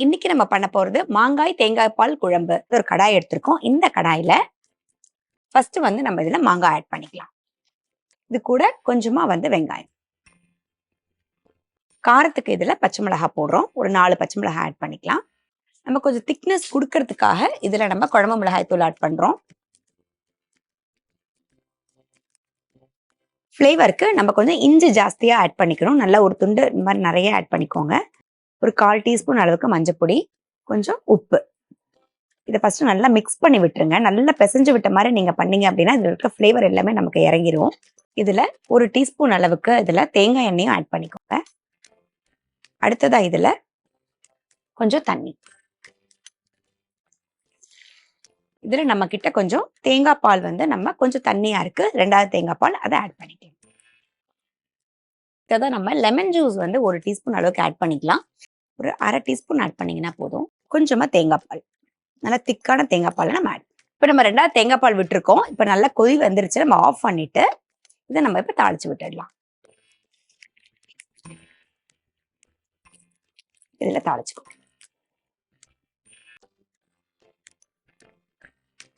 இன்னைக்கு நம்ம பண்ண போறது மாங்காய் தேங்காய் பால் குழம்பு. ஒரு கடாய் எடுத்திருக்கோம். இந்த கடாயில ஃபர்ஸ்ட் வந்து நம்ம இதுல மாங்காய் ஆட் பண்ணிக்கலாம். இது கூட கொஞ்சமா வந்து வெங்காயம். காரத்துக்கு இதுல பச்சை மிளகாய் போடுறோம். ஒரு 4 பச்சை மிளகாய் ஆட் பண்ணிக்கலாம். நம்ம கொஞ்சம் திக்னஸ் கொடுக்கறதுக்காக இதுல நம்ம குழம்பு மிளகாய் தூள் ஆட் பண்றோம். ஃப்ளேவருக்கு நம்ம கொஞ்சம் இஞ்சி ஜாஸ்தியா ஆட் பண்ணிக்கிறோம். நல்லா ஒரு துண்டு இந்த மாதிரி நிறைய ஆட் பண்ணிக்கோங்க. ஒரு 1/4 டீஸ்பூன் அளவுக்கு மஞ்சப்பொடி, கொஞ்சம் உப்பு. இதை ஃபர்ஸ்ட் நல்லா மிக்ஸ் பண்ணி விட்டுருங்க. நல்லா பிசைஞ்சு விட்ட மாதிரி நீங்க பண்ணீங்க அப்படின்னா இதுல இருக்க ஃப்ளேவர் எல்லாமே நமக்கு இறங்கிரும். இதுல 1 டீஸ்பூன் அளவுக்கு இதுல தேங்காய் எண்ணெயும் ஆட் பண்ணிக்கோங்க. அடுத்ததா இதுல கொஞ்சம் தண்ணி. இதுல நம்ம கிட்ட கொஞ்சம் தேங்காய் பால் வந்து நம்ம கொஞ்சம் தண்ணியா இருக்கு. 2வது தேங்காய் பால் அதை ஆட் பண்ணிக்கலாம். இதான் நம்ம லெமன் ஜூஸ் வந்து 1 டீஸ்பூன் அளவுக்கு ஆட் பண்ணிக்கலாம். ஒரு 1/2 டீஸ்பூன் ஆட் பண்ணீங்கன்னா போதும். கொஞ்சமா தேங்காய் பால், நல்லா திக்கான தேங்காய் பால் நம்ம ஆட். இப்போ நம்ம 2வது தேங்காய் பால் விட்டுருக்கோம். இப்போ நல்லா கொதி வந்துருச்சு. நம்ம ஆஃப் பண்ணிட்டு இதை நம்ம இப்போ தாளிச்சு விட்டுடலாம். இதுல தாளிச்சுக்கோ.